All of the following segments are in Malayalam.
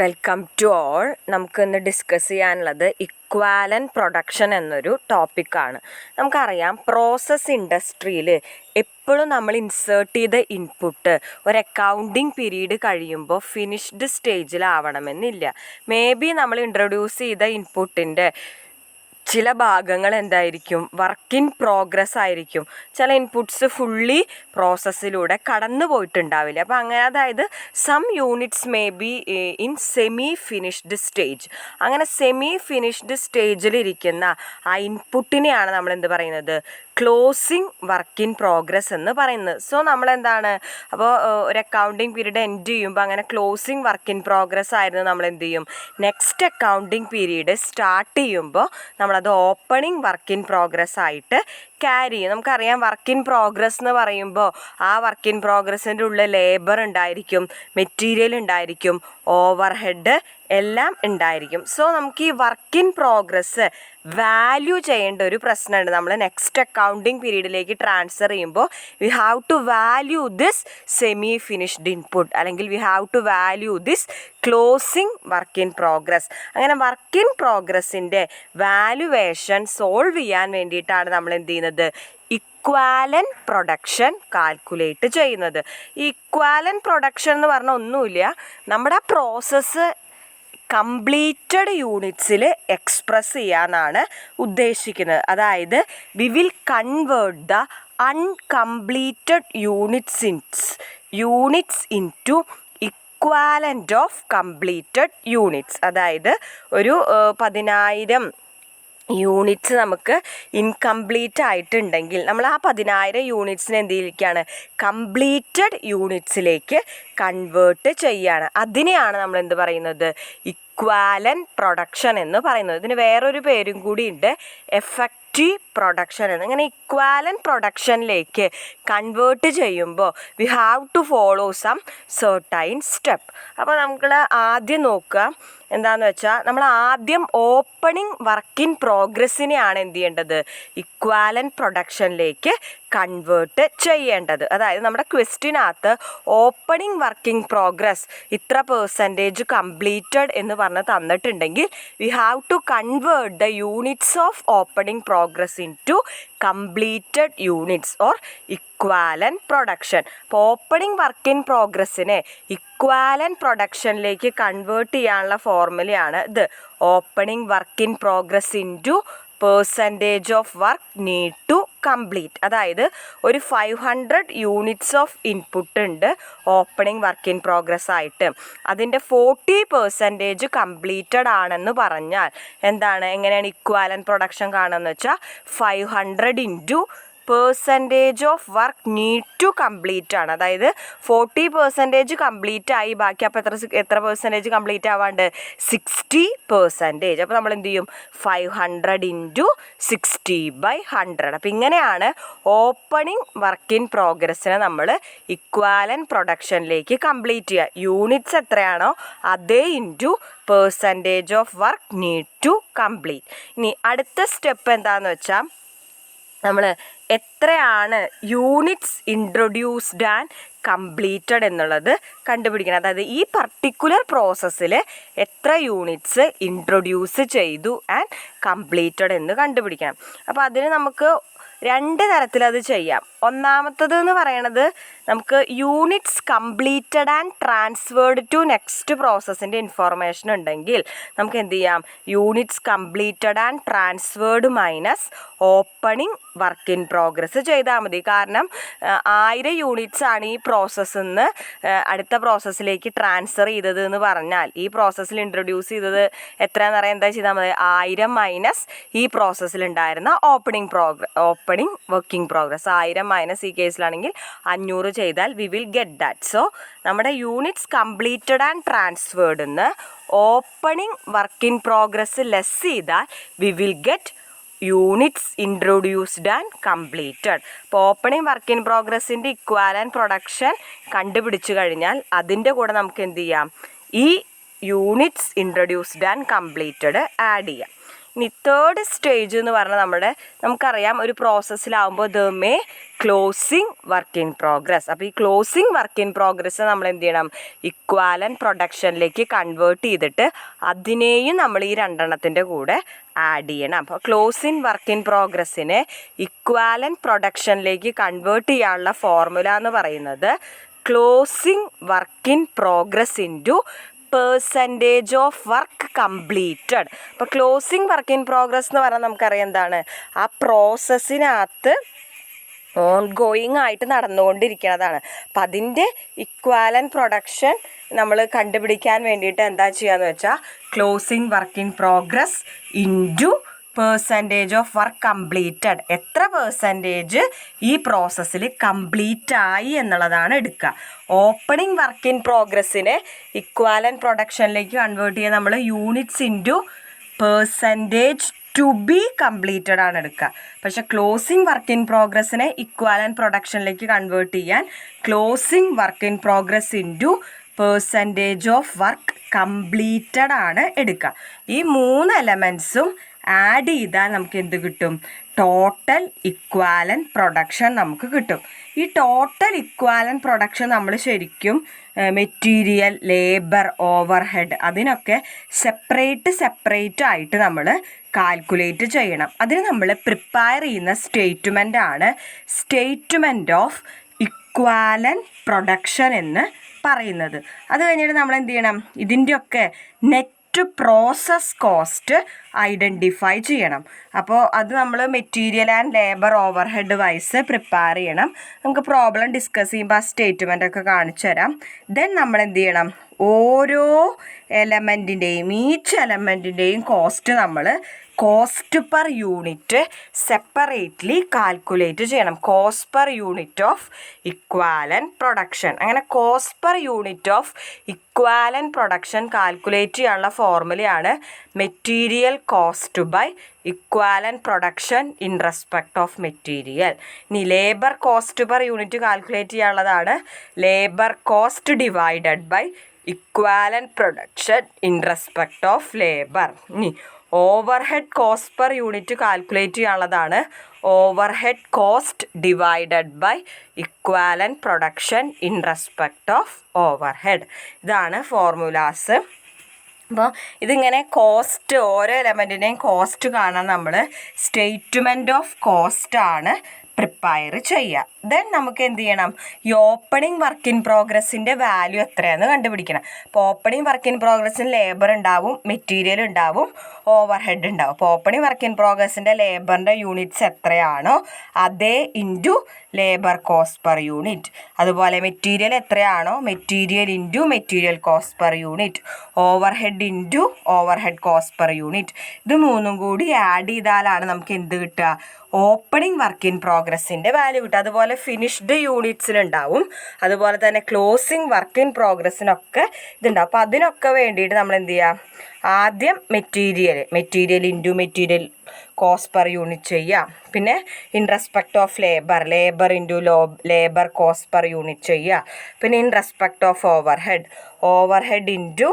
Welcome to all. നമുക്കിന്ന് ഡിസ്കസ് ചെയ്യാനുള്ളത് ഇക്വാലൻറ്റ് പ്രൊഡക്ഷൻ എന്നൊരു ടോപ്പിക്കാണ്. നമുക്കറിയാം പ്രോസസ് ഇൻഡസ്ട്രിയിൽ എപ്പോഴും നമ്മൾ ഇൻസേർട്ട് ചെയ്ത ഇൻപുട്ട് ഒരു അക്കൗണ്ടിങ് പീരീഡ് കഴിയുമ്പോൾ ഫിനിഷ്ഡ് സ്റ്റേജിലാവണമെന്നില്ല. മേ ബി നമ്മൾ ഇൻട്രൊഡ്യൂസ് ചെയ്ത ഇൻപുട്ടിൻ്റെ ചില ഭാഗങ്ങൾ എന്തായിരിക്കും, വർക്ക് ഇൻ പ്രോഗ്രസ് ആയിരിക്കും. ചില ഇൻപുട്സ് ഫുള്ളി പ്രോസസ്സിലൂടെ കടന്നു പോയിട്ടുണ്ടാവില്ല. അപ്പോൾ അങ്ങനെ, അതായത് some units may be in semi finished stage. അങ്ങനെ സെമി ഫിനിഷ്ഡ് സ്റ്റേജിലിരിക്കുന്ന ആ ഇൻപുട്ടിനെയാണ് നമ്മൾ എന്ത് പറയുന്നത്, ക്ലോസിങ് വർക്ക് ഇൻ പ്രോഗ്രസ് എന്ന് പറയുന്നത്. സോ നമ്മളെന്താണ്, അപ്പോൾ ഒരു അക്കൗണ്ടിങ് പീരീഡ് എൻഡ് ചെയ്യുമ്പോൾ അങ്ങനെ ക്ലോസിങ് വർക്ക് ഇൻ പ്രോഗ്രസ് ആയിരുന്നു നമ്മൾ എന്ത് ചെയ്യും, നെക്സ്റ്റ് അക്കൗണ്ടിങ് പീരീഡ് സ്റ്റാർട്ട് ചെയ്യുമ്പോൾ നമ്മളത് ഓപ്പണിംഗ് വർക്ക് ഇൻ പ്രോഗ്രസ് ആയിട്ട് ക്യാരി ചെയ്യും. നമുക്കറിയാം വർക്ക് ഇൻ പ്രോഗ്രസ് എന്ന് പറയുമ്പോൾ ആ വർക്ക് ഇൻ പ്രോഗ്രസിൻ്റെ ഉള്ളിൽ ലേബർ ഉണ്ടായിരിക്കും, മെറ്റീരിയൽ ഉണ്ടായിരിക്കും, ഓവർ ഹെഡ് എല്ലാം ഉണ്ടായിരിക്കും. സോ നമുക്ക് ഈ വർക്ക് ഇൻ പ്രോഗ്രസ് വാല്യൂ ചെയ്യേണ്ട ഒരു പ്രശ്നമുണ്ട്. നമ്മൾ നെക്സ്റ്റ് അക്കൗണ്ടിങ് പീരീഡിലേക്ക് ട്രാൻസ്ഫർ ചെയ്യുമ്പോൾ we have to value this semi finished input, അല്ലെങ്കിൽ we have to value this closing work in progress. അങ്ങനെ വർക്ക് ഇൻ പ്രോഗ്രസിൻ്റെ വാല്യുവേഷൻ സോൾവ് ചെയ്യാൻ വേണ്ടിയിട്ടാണ് നമ്മൾ എന്ത് ചെയ്യുന്നത്, ഇക്വാലൻറ്റ് പ്രൊഡക്ഷൻ കാൽക്കുലേറ്റ് ചെയ്യുന്നത്. ഈ ഇക്വാലൻറ്റ് പ്രൊഡക്ഷൻ എന്ന് പറഞ്ഞാൽ ഒന്നുമില്ല, നമ്മുടെ ആ പ്രോസസ്സ് കംപ്ലീറ്റഡ് യൂണിറ്റ്സിൽ എക്സ്പ്രസ് ചെയ്യാനാണ് ഉദ്ദേശിക്കുന്നത്. അതായത് we will convert the uncompleted units into equivalent of completed units. അതായത് ഒരു 10,000 യൂണിറ്റ്സ് നമുക്ക് ഇൻകംപ്ലീറ്റ് ആയിട്ടുണ്ടെങ്കിൽ നമ്മൾ ആ 10,000 യൂണിറ്റ്സിനെ എന്തിലേക്കാണ്, കംപ്ലീറ്റഡ് യൂണിറ്റ്സിലേക്ക് കൺവേർട്ട് ചെയ്യുകയാണ്. അതിനെയാണ് നമ്മൾ എന്ത് പറയുന്നത്, ഇക്വാലൻറ്റ് പ്രൊഡക്ഷൻ എന്ന് പറയുന്നത്. ഇതിന് വേറൊരു പേരും കൂടി ഉണ്ട്, എഫക്റ്റീവ് പ്രൊഡക്ഷൻ എന്ന്. ഇങ്ങനെ ഇക്വാലൻറ്റ് പ്രൊഡക്ഷനിലേക്ക് കൺവേർട്ട് ചെയ്യുമ്പോൾ we have to follow some certain step. അപ്പോൾ നമ്മൾ ആദ്യം നോക്കുക എന്താണെന്ന് വെച്ചാൽ, നമ്മൾ ആദ്യം ഓപ്പണിംഗ് വർക്ക് ഇൻ പ്രോഗ്രസ്സിനെയാണ് എന്ത് ചെയ്യേണ്ടത്, ഇക്വാലൻറ്റ് പ്രൊഡക്ഷനിലേക്ക് കൺവേർട്ട് ചെയ്യേണ്ടത്. അതായത് നമ്മുടെ ക്വസ്റ്റിനകത്ത് ഓപ്പണിംഗ് വർക്കിംഗ് പ്രോഗ്രസ് ഇത്ര പെർസെൻറ്റേജ് കംപ്ലീറ്റഡ് എന്ന് പറഞ്ഞ് തന്നിട്ടുണ്ടെങ്കിൽ we have to convert the units of opening progress into completed units or equivalent production. അപ്പോൾ ഓപ്പണിംഗ് വർക്ക് ഇൻ പ്രോഗ്രസ്സിനെ ഇക്വാലൻറ്റ് പ്രൊഡക്ഷനിലേക്ക് കൺവേർട്ട് ചെയ്യാനുള്ള ഫോർമുലയാണ് ഇത്, opening work in progress into percentage of work need to complete. അതായത് ഒരു 500 യൂണിറ്റ്സ് ഓഫ് ഇൻപുട്ട് ഉണ്ട് ഓപ്പണിംഗ് വർക്ക് ഇൻ പ്രോഗ്രസ് ആയിട്ട്, അതിൻ്റെ 40% കംപ്ലീറ്റഡ് ആണെന്ന് പറഞ്ഞാൽ എന്താണ്, എങ്ങനെയാണ് ഇക്വാലൻറ്റ് പ്രൊഡക്ഷൻ കാണുകയെന്ന് വെച്ചാൽ 500 into percentage of work need to complete ആണ്. അതായത് 40% കംപ്ലീറ്റ് ആയി, ബാക്കി അപ്പോൾ എത്ര പെർസെൻറ്റേജ് കംപ്ലീറ്റ് ആവാണ്ട്, 60%. അപ്പോൾ നമ്മൾ എന്ത് ചെയ്യും, 500 ഇൻറ്റു 60/100. അപ്പോൾ ഇങ്ങനെയാണ് ഓപ്പണിംഗ് വർക്ക് ഇൻ പ്രോഗ്രസ്സിനെ നമ്മൾ ഇക്വാലൻറ്റ് പ്രൊഡക്ഷനിലേക്ക് കംപ്ലീറ്റ് ചെയ്യുക. യൂണിറ്റ്സ് എത്രയാണോ അതേ into percentage of work need to complete. ഇനി അടുത്ത സ്റ്റെപ്പ് എന്താണെന്ന് വെച്ചാൽ, നമ്മൾ എത്രയാണ് യൂണിറ്റ്സ് ഇൻട്രൊഡ്യൂസ്ഡ് ആൻഡ് കംപ്ലീറ്റഡ് എന്നുള്ളത് കണ്ടുപിടിക്കണം. അതായത് ഈ പർട്ടിക്കുലർ പ്രോസസ്സിൽ എത്ര യൂണിറ്റ്സ് ഇൻട്രൊഡ്യൂസ് ചെയ്തു ആൻഡ് കംപ്ലീറ്റഡ് എന്ന് കണ്ടുപിടിക്കണം. അപ്പോൾ അതിന് നമുക്ക് 2 തരത്തിലത് ചെയ്യാം. ഒന്നാമത്തത് എന്ന് പറയണത്, നമുക്ക് units completed and transferred to next പ്രോസസ്സിൻ്റെ ഇൻഫോർമേഷൻ ഉണ്ടെങ്കിൽ നമുക്ക് എന്ത് ചെയ്യാം, units completed and transferred minus opening work in progress ചെയ്താൽ മതി. കാരണം 1000 യൂണിറ്റ്സ് ആണ് ഈ പ്രോസസ്സിൽ നിന്ന് അടുത്ത പ്രോസസ്സിലേക്ക് ട്രാൻസ്ഫർ ചെയ്തത് എന്ന് പറഞ്ഞാൽ, ഈ പ്രോസസ്സിൽ ഇൻട്രൊഡ്യൂസ് ചെയ്തത് എത്രയാണെന്ന് അറിയാൻ എന്താ ചെയ്താൽ മതി, 1000 മൈനസ് ഈ പ്രോസസ്സിലുണ്ടായിരുന്ന ഓപ്പണിംഗ് വർക്കിംഗ് പ്രോഗ്രസ്. 1000 മൈനസ് ഈ കേസിലാണെങ്കിൽ 500 ചെയ്താൽ we will get that. So നമ്മുടെ യൂണിറ്റ്സ് കംപ്ലീറ്റഡ് ആൻഡ് ട്രാൻസ്ഫേർഡ് എന്ന് opening work in progress less ചെയ്താൽ we will get units introduced and completed. ഇപ്പോൾ ഓപ്പണിംഗ് വർക്ക് ഇൻ പ്രോഗ്രസിൻ്റെ ഇക്വാലൻറ്റ് പ്രൊഡക്ഷൻ കണ്ടുപിടിച്ചു കഴിഞ്ഞാൽ അതിൻ്റെ കൂടെ നമുക്ക് എന്ത് ചെയ്യാം, ഈ units introduced and completed add ചെയ്യാം. ഇനി തേർഡ് സ്റ്റേജ് എന്ന് പറഞ്ഞാൽ നമുക്കറിയാം ഒരു പ്രോസസ്സിലാവുമ്പോൾ the closing work in progress. അപ്പോൾ ഈ ക്ലോസിങ് വർക്ക് ഇൻ പ്രോഗ്രസ് നമ്മൾ എന്ത് ചെയ്യണം, ഇക്വാലൻറ്റ് പ്രൊഡക്ഷനിലേക്ക് കൺവേർട്ട് ചെയ്തിട്ട് അതിനെയും നമ്മൾ ഈ രണ്ടെണ്ണത്തിൻ്റെ കൂടെ ആഡ് ചെയ്യണം. അപ്പോൾ ക്ലോസിങ് വർക്ക് ഇൻ പ്രോഗ്രസ്സിനെ ഇക്വാലൻറ്റ് പ്രൊഡക്ഷനിലേക്ക് കൺവേർട്ട് ചെയ്യാനുള്ള ഫോർമുല എന്ന് പറയുന്നത് closing work in progress into percentage of work completed. അപ്പോൾ ക്ലോസിങ് വർക്ക് ഇൻ പ്രോഗ്രസ് എന്ന് പറഞ്ഞാൽ നമുക്കറിയാം എന്താണ്, ആ പ്രോസസ്സിനകത്ത് ഓൺഗോയിങ് ആയിട്ട് നടന്നുകൊണ്ടിരിക്കുന്നതാണ്. അപ്പം അതിൻ്റെ ഇക്വാലൻറ്റ് പ്രൊഡക്ഷൻ നമ്മൾ കണ്ടുപിടിക്കാൻ വേണ്ടിയിട്ട് എന്താ ചെയ്യാന്ന് വെച്ചാൽ closing work in progress into percentage of work completed, എത്ര പെർസെൻറ്റേജ് ഈ പ്രോസസ്സിൽ കംപ്ലീറ്റ് ആയി എന്നുള്ളതാണ് എടുക്കുക. ഓപ്പണിംഗ് വർക്ക് ഇൻ പ്രോഗ്രസ്സിനെ ഇക്വാലൻറ്റ് പ്രൊഡക്ഷനിലേക്ക് കൺവേർട്ട് ചെയ്യാൻ നമ്മൾ units into percentage to be completed ആണ് എടുക്കുക. പക്ഷേ ക്ലോസിംഗ് വർക്ക് ഇൻ പ്രോഗ്രസ്സിനെ ഇക്വാലൻറ്റ് പ്രൊഡക്ഷനിലേക്ക് കൺവേർട്ട് ചെയ്യാൻ closing work in progress into percentage of work completed ആണ് എടുക്കുക. ഈ 3 എലമെൻറ്റ്സും ആഡ് ചെയ്താൽ നമുക്ക് എന്ത് കിട്ടും, ടോട്ടൽ ഇക്വാലൻറ്റ് പ്രൊഡക്ഷൻ നമുക്ക് കിട്ടും. ഈ ടോട്ടൽ ഇക്വാലൻറ്റ് പ്രൊഡക്ഷൻ നമ്മൾ ശരിക്കും മെറ്റീരിയൽ, ലേബർ, ഓവർ ഹെഡ് അതിനൊക്കെ സെപ്പറേറ്റ് ആയിട്ട് നമ്മൾ കാൽക്കുലേറ്റ് ചെയ്യണം. അതിന് നമ്മൾ പ്രിപ്പയർ ചെയ്യുന്ന സ്റ്റേറ്റ്മെൻ്റ് ആണ് സ്റ്റേറ്റ്മെൻറ്റ് ഓഫ് ഇക്വാലൻറ്റ് പ്രൊഡക്ഷൻ എന്ന് പറയുന്നത്. അത് കഴിഞ്ഞിട്ട് നമ്മൾ എന്ത് ചെയ്യണം, ഇതിൻ്റെയൊക്കെ നെറ്റ് പ്രോസസ് കോസ്റ്റ് ഐഡൻറ്റിഫൈ ചെയ്യണം. അപ്പോൾ അത് നമ്മൾ material and labour overhead wise prepare ചെയ്യണം. നമുക്ക് പ്രോബ്ലം ഡിസ്കസ് ചെയ്യുമ്പോൾ ആ സ്റ്റേറ്റ്മെൻ്റ് ഒക്കെ കാണിച്ചു തരാം. ദെൻ നമ്മൾ എന്ത് ചെയ്യണം, ഓരോ എലമെൻറ്റിൻ്റെയും ഈച്ച് എലമെൻറ്റിൻ്റെയും കോസ്റ്റ് നമ്മൾ cost per unit separately calculate ചെയ്യണം. Cost per unit of equivalent production. അങ്ങനെ cost per unit of equivalent production calculate ചെയ്യാനുള്ള ഫോർമുലയാണ് material cost by equivalent production in respect of material. ഇനി labour cost per unit calculate ചെയ്യാനുള്ളതാണ് labour cost divided by equivalent production in respect of labour. ഇനി overhead cost per unit calculate ചെയ്യാനുള്ളതാണ് overhead cost divided by equivalent production in respect of over head. ഇതാണ് ഫോർമുലാസ്. അപ്പോൾ ഇതിങ്ങനെ കോസ്റ്റ്, ഓരോ എലമെൻറ്റിൻ്റെയും കോസ്റ്റ് കാണാൻ നമ്മൾ സ്റ്റേറ്റ്മെൻറ്റ് ഓഫ് കോസ്റ്റ് ആണ് പ്രിപ്പയർ ചെയ്യുക. ദെൻ നമുക്ക് എന്ത് ചെയ്യണം, ഈ ഓപ്പണിംഗ് വർക്ക് ഇൻ പ്രോഗ്രസ്സിൻ്റെ വാല്യൂ എത്രയാണെന്ന് കണ്ടുപിടിക്കണം. അപ്പോൾ ഓപ്പണിംഗ് വർക്ക് ഇൻ പ്രോഗ്രസ്സിന് ലേബർ ഉണ്ടാവും, മെറ്റീരിയൽ ഉണ്ടാവും, ഓവർ ഹെഡ് ഉണ്ടാവും. അപ്പോൾ ഓപ്പണിംഗ് വർക്ക് ഇൻ പ്രോഗ്രസ്സിൻ്റെ ലേബറിൻ്റെ യൂണിറ്റ്സ് എത്രയാണോ അതേ into labour cost per unit. അതുപോലെ മെറ്റീരിയൽ എത്രയാണോ material into material cost per unit, over head into over head cost per unit. ഇത് മൂന്നും കൂടി ആഡ് ചെയ്താലാണ് നമുക്ക് എന്ത് കിട്ടുക, ഓപ്പണിംഗ് വർക്ക് ഇൻ പ്രോഗ്രസ്സിൻ്റെ വാല്യൂ കിട്ടുക. അതുപോലെ ഫിനിഷ്ഡ് യൂണിറ്റ്സിനുണ്ടാവും, അതുപോലെ തന്നെ ക്ലോസിംഗ് വർക്ക് ഇൻ പ്രോഗ്രസ്സിനൊക്കെ ഇതുണ്ടാവും. അപ്പോൾ അതിനൊക്കെ വേണ്ടിയിട്ട് നമ്മൾ എന്ത് ചെയ്യുക, ആദ്യം material into material cost per unit ചെയ്യുക. പിന്നെ in respect of labour into labour cost per unit ചെയ്യുക. പിന്നെ in respect of over head into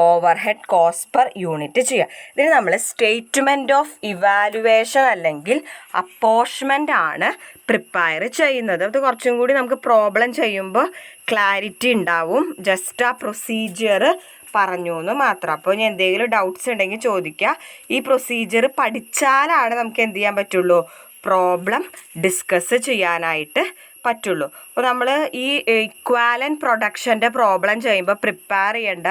over head cost per unit ചെയ്യുക. ഇതിന് നമ്മൾ സ്റ്റേറ്റ്മെൻറ്റ് ഓഫ് ഇവാലുവേഷൻ അല്ലെങ്കിൽ അപ്പോർച്ച്മെൻ്റ് ആണ് പ്രിപ്പയർ ചെയ്യുന്നത്. അത് കുറച്ചും കൂടി നമുക്ക് പ്രോബ്ലം ചെയ്യുമ്പോൾ ക്ലാരിറ്റി ഉണ്ടാവും. ജസ്റ്റ് ആ പ്രൊസീജിയർ പറഞ്ഞു എന്ന് മാത്രം. അപ്പോൾ ഇനി എന്തെങ്കിലും ഡൗട്ട്സ് ഉണ്ടെങ്കിൽ ചോദിക്കുക. ഈ പ്രൊസീജിയർ പഠിച്ചാലാണ് നമുക്ക് എന്ത് ചെയ്യാൻ പറ്റുള്ളൂ, പ്രോബ്ലം ഡിസ്കസ് ചെയ്യാനായിട്ട് പറ്റുള്ളൂ. അപ്പോൾ നമ്മൾ ഈ ഇക്വാലൻറ്റ് പ്രൊഡക്ഷൻ്റെ പ്രോബ്ലം ചെയ്യുമ്പോൾ പ്രിപ്പയർ ചെയ്യേണ്ട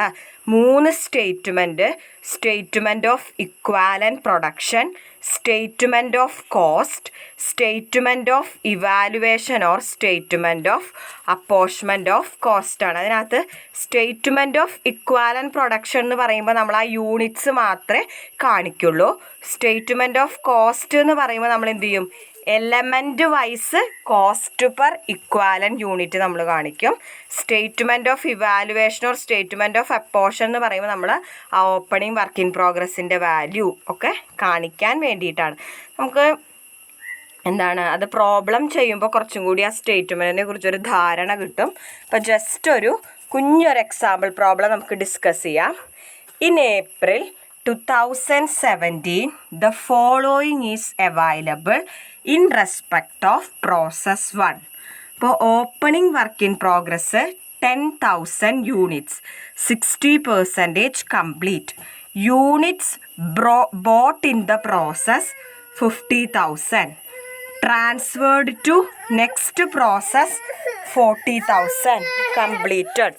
3 statement of equivalent production, statement of cost, statement of evaluation or statement of apportionment of cost ആണ്. അതിനകത്ത് സ്റ്റേറ്റ്മെൻറ്റ് ഓഫ് ഇക്വാലൻറ്റ് പ്രൊഡക്ഷൻ എന്ന് പറയുമ്പോൾ നമ്മൾ ആ യൂണിറ്റ്സ് മാത്രമേ കാണിക്കുള്ളൂ. സ്റ്റേറ്റ്മെൻറ്റ് ഓഫ് കോസ്റ്റ് എന്ന് പറയുമ്പോൾ നമ്മൾ എന്ത് ചെയ്യും, element wise cost per equivalent unit നമ്മൾ കാണിക്കും. Statement of evaluation or statement of apportion എന്ന് പറയുമ്പോൾ നമ്മൾ ആ ഓപ്പണിംഗ് വർക്ക് ഇൻ പ്രോഗ്രസ്സിൻ്റെ വാല്യൂ ഒക്കെ കാണിക്കാൻ വേണ്ടിയിട്ടാണ്. നമുക്ക് എന്താണ് അത് പ്രോബ്ലം ചെയ്യുമ്പോൾ കുറച്ചും കൂടി ആ സ്റ്റേറ്റ്മെൻറ്റിനെ കുറിച്ചൊരു ധാരണ കിട്ടും. അപ്പോൾ ജസ്റ്റ് ഒരു കുഞ്ഞൊരു എക്സാമ്പിൾ പ്രോബ്ലം നമുക്ക് ഡിസ്കസ് ചെയ്യാം. In April 2017, the following is available in respect of process 1. ഇപ്പോൾ opening work in progress 10,000 units, 60% complete. Units brought in the process 50,000. Transferred to next process 40,000 completed.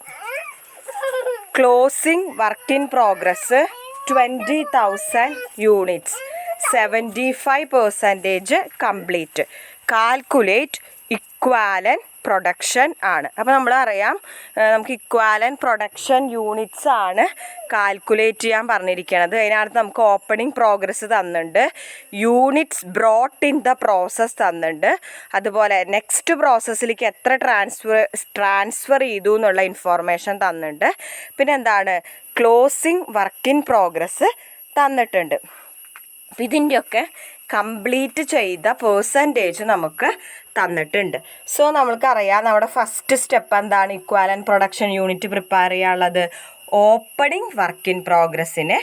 Closing work in progress 20,000 units, 75% complete. Calculate equivalent production ആണ്. അപ്പോൾ നമ്മളറിയാം നമുക്ക് ഇക്വാലൻറ്റ് പ്രൊഡക്ഷൻ യൂണിറ്റ്സ് ആണ് കാൽക്കുലേറ്റ് ചെയ്യാൻ പറഞ്ഞിരിക്കുന്നത്. അതിനകത്ത് നമുക്ക് ഓപ്പണിംഗ് പ്രോഗ്രസ് തന്നിട്ടുണ്ട്, units brought in the process തന്നിട്ടുണ്ട്, അതുപോലെ നെക്സ്റ്റ് പ്രോസസ്സിലേക്ക് എത്ര ട്രാൻസ്ഫർ ചെയ്തു എന്നുള്ള ഇൻഫോർമേഷൻ തന്നിട്ടുണ്ട്. പിന്നെ എന്താണ്, ക്ലോസിംഗ് വർക്ക് ഇൻ പ്രോഗ്രസ് തന്നിട്ടുണ്ട്. അപ്പോൾ ഇതിൻ്റെയൊക്കെ കംപ്ലീറ്റ് ചെയ്ത പേഴ്സൻറ്റേജ് നമുക്ക് തന്നിട്ടുണ്ട്. സോ നമ്മൾക്കറിയാം നമ്മുടെ ഫസ്റ്റ് സ്റ്റെപ്പ് എന്താണ്, ഇക്വാലൻറ്റ് പ്രൊഡക്ഷൻ യൂണിറ്റ് പ്രിപ്പയർ ചെയ്യാനുള്ളത്. ഓപ്പണിംഗ് വർക്ക് ഇൻ പ്രോഗ്രസ്സിനെ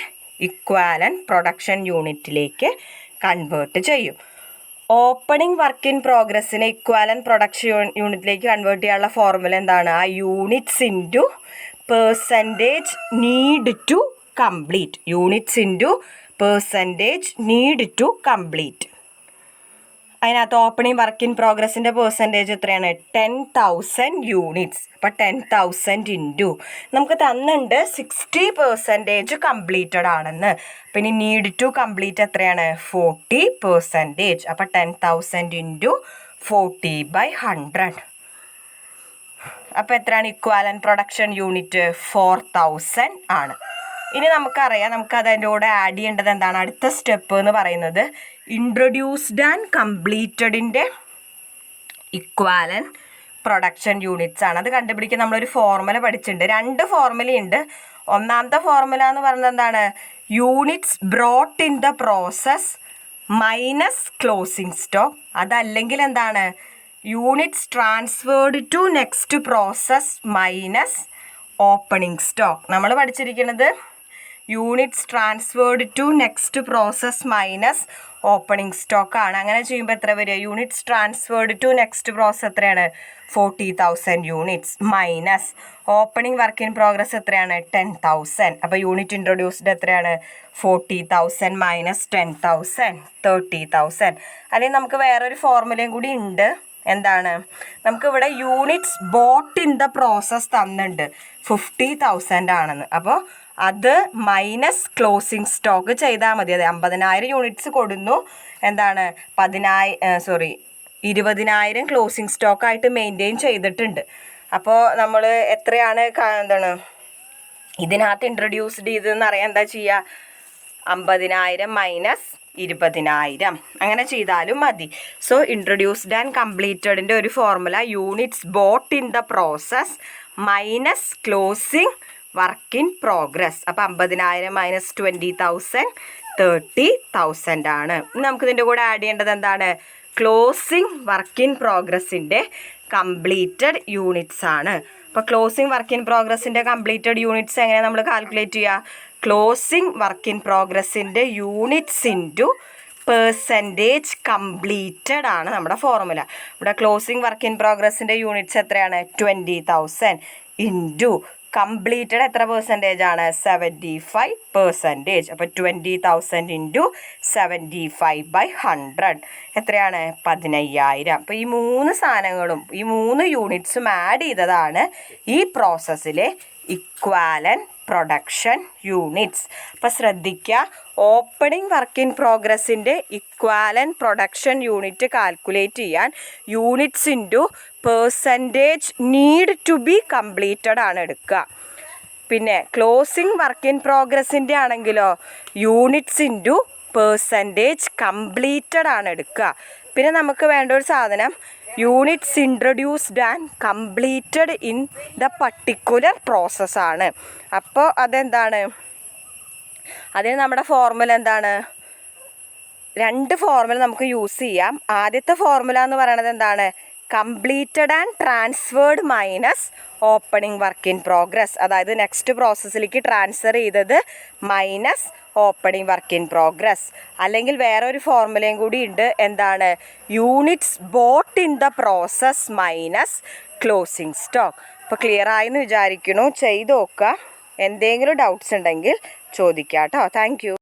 ഇക്വാലൻറ്റ് പ്രൊഡക്ഷൻ യൂണിറ്റിലേക്ക് കൺവേർട്ട് ചെയ്യും. ഓപ്പണിംഗ് വർക്ക് ഇൻ പ്രോഗ്രസ്സിനെ ഇക്വാലൻറ്റ് പ്രൊഡക്ഷൻ യൂണിറ്റിലേക്ക് കൺവേർട്ട് ചെയ്യാനുള്ള ഫോർമുല എന്താണ്, ആ units into percentage need to complete. Units into percentage need to complete. അതിനകത്ത് ഓപ്പണിംഗ് വർക്ക് ഇൻ പ്രോഗ്രസിൻ്റെ പെർസെൻറ്റേജ് എത്രയാണ്, 10,000 യൂണിറ്റ്സ്. അപ്പോൾ 10,000 ഇൻറ്റു നമുക്ക് തന്നിട്ടുണ്ട് 60% കംപ്ലീറ്റഡ് ആണെന്ന്. പിന്നെ നീഡ് ടു കംപ്ലീറ്റ് എത്രയാണ്, 40%. അപ്പോൾ 10,000 ഇൻറ്റു 40/100. അപ്പോൾ എത്രയാണ് ഇക്വാലൻറ്റ് പ്രൊഡക്ഷൻ യൂണിറ്റ്, 4,000 ആണ്. ഇനി നമുക്കറിയാം നമുക്ക് അതിൻ്റെ കൂടെ ആഡ് ചെയ്യേണ്ടത് എന്താണ്, അടുത്ത സ്റ്റെപ്പ് എന്ന് പറയുന്നത് ഇൻട്രൊഡ്യൂസ്ഡ് ആൻഡ് കംപ്ലീറ്റഡിൻ്റെ ഇക്വാലൻറ്റ് പ്രൊഡക്ഷൻ യൂണിറ്റ്സ് ആണ്. അത് കണ്ടുപിടിക്കാൻ നമ്മളൊരു ഫോർമുല പഠിച്ചിട്ടുണ്ട്, 2 ഫോർമുലയുണ്ട്. ഒന്നാമത്തെ ഫോർമുല എന്ന് പറയുന്നത് എന്താണ്, units brought in the process minus closing stock. അതല്ലെങ്കിൽ എന്താണ്, units transferred to next process minus opening stock. നമ്മൾ പഠിച്ചിരിക്കുന്നത് units transferred to next process minus opening stock ആണ്. അങ്ങനെ ചെയ്യുമ്പോൾ എത്ര വരിക, units transferred to next process എത്രയാണ്, 40,000 units minus opening work in progress എത്രയാണ്, 10,000. അപ്പോൾ യൂണിറ്റ് ഇൻട്രൊഡ്യൂസ്ഡ് എത്രയാണ്, 40,000 മൈനസ് 10,000, 30,000. അല്ലെങ്കിൽ നമുക്ക് വേറൊരു ഫോർമുലയും കൂടി ഉണ്ട്. എന്താണ്, നമുക്കിവിടെ units brought in the process തന്നിട്ടുണ്ട് 50,000 ആണെന്ന്. അപ്പോൾ അത് മൈനസ് ക്ലോസിംഗ് സ്റ്റോക്ക് ചെയ്താൽ മതി. അത് 50,000 യൂണിറ്റ്സ് കൊടുന്നു, എന്താണ് 20,000 ക്ലോസിംഗ് സ്റ്റോക്കായിട്ട് മെയിൻറ്റെയിൻ ചെയ്തിട്ടുണ്ട്. അപ്പോൾ നമ്മൾ എത്രയാണ് എന്താണ് ഇതിനകത്ത് ഇൻട്രൊഡ്യൂസ്ഡ് ചെയ്തതെന്ന് അറിയാൻ എന്താ ചെയ്യുക, 50,000 മൈനസ് 20,000 അങ്ങനെ ചെയ്താലും മതി. സോ ഇൻട്രൊഡ്യൂസ്ഡ് ആൻഡ് കംപ്ലീറ്റഡിൻ്റെ ഒരു formula units brought in the process minus closing work in progress. അപ്പോൾ 50,000 മൈനസ് 20,000 30,000 ആണ്. നമുക്കിതിൻ്റെ കൂടെ ആഡ് ചെയ്യേണ്ടത് എന്താണ്, ക്ലോസിംഗ് വർക്ക് ഇൻ പ്രോഗ്രസിൻ്റെ കംപ്ലീറ്റഡ് യൂണിറ്റ്സ് ആണ്. അപ്പോൾ ക്ലോസിംഗ് വർക്ക് ഇൻ പ്രോഗ്രസിൻ്റെ കംപ്ലീറ്റഡ് യൂണിറ്റ്സ് എങ്ങനെ നമ്മൾ കാൽക്കുലേറ്റ് ചെയ്യുക, ക്ലോസിംഗ് വർക്ക് ഇൻ പ്രോഗ്രസിൻ്റെ യൂണിറ്റ്സ് ഇൻറ്റു പെർസെൻറ്റേജ് കംപ്ലീറ്റഡ് ആണ് നമ്മുടെ ഫോർമുല. ഇവിടെ ക്ലോസിംഗ് വർക്ക് ഇൻ പ്രോഗ്രസിൻ്റെ യൂണിറ്റ്സ് എത്രയാണ്, 20,000 ഇൻറ്റു കംപ്ലീറ്റഡ് എത്ര പെർസെൻറ്റേജ് ആണ്, 75%. അപ്പോൾ 20,000 ഇൻറ്റു 75/100 എത്രയാണ്, 15,000. അപ്പോൾ ഈ 3 സാധനങ്ങളും ഈ 3 യൂണിറ്റ്സും ആഡ് ചെയ്തതാണ് ഈ പ്രോസസ്സിലെ ഇക്വാലൻറ്റ് പ്രൊഡക്ഷൻ യൂണിറ്റ്സ്. അപ്പോൾ ശ്രദ്ധിക്കുക, ഓപ്പണിംഗ് വർക്ക് ഇൻ പ്രോഗ്രസിൻ്റെ ഇക്വാലൻറ്റ് പ്രൊഡക്ഷൻ യൂണിറ്റ് കാൽക്കുലേറ്റ് ചെയ്യാൻ units into percentage need to be completed ആണ് എടുക്കുക. പിന്നെ ക്ലോസിംഗ് വർക്ക് ഇൻ പ്രോഗ്രസിൻ്റെ ആണെങ്കിലോ യൂണിറ്റ്സ് ഇൻറ്റു പെർസെൻറ്റേജ് കംപ്ലീറ്റഡ് ആണ് എടുക്കുക. പിന്നെ നമുക്ക് വേണ്ട ഒരു സാധനം units introduced and completed in the particular പ്രോസസ്സാണ്. അപ്പോൾ അതെന്താണ്, അതിന് നമ്മുടെ ഫോർമുല എന്താണ്, 2 ഫോർമുല നമുക്ക് യൂസ് ചെയ്യാം. ആദ്യത്തെ ഫോർമുല എന്ന് പറയുന്നത് എന്താണ്, completed and transferred minus opening work in progress. അതായത് നെക്സ്റ്റ് പ്രോസസ്സിലേക്ക് ട്രാൻസ്ഫർ ചെയ്തത് minus opening work in progress. അല്ലെങ്കിൽ വേറൊരു ഫോർമുലയും കൂടി ഉണ്ട്. എന്താണ്? Units brought in the process minus closing stock. അപ്പോൾ ക്ലിയർ ആയെന്ന് വിചാരിക്കുന്നു. ചെയ്ത് നോക്കുക. എന്തെങ്കിലും ഡൗട്ട്സ് ഉണ്ടെങ്കിൽ ചോദിക്കാം കേട്ടോ. Thank you.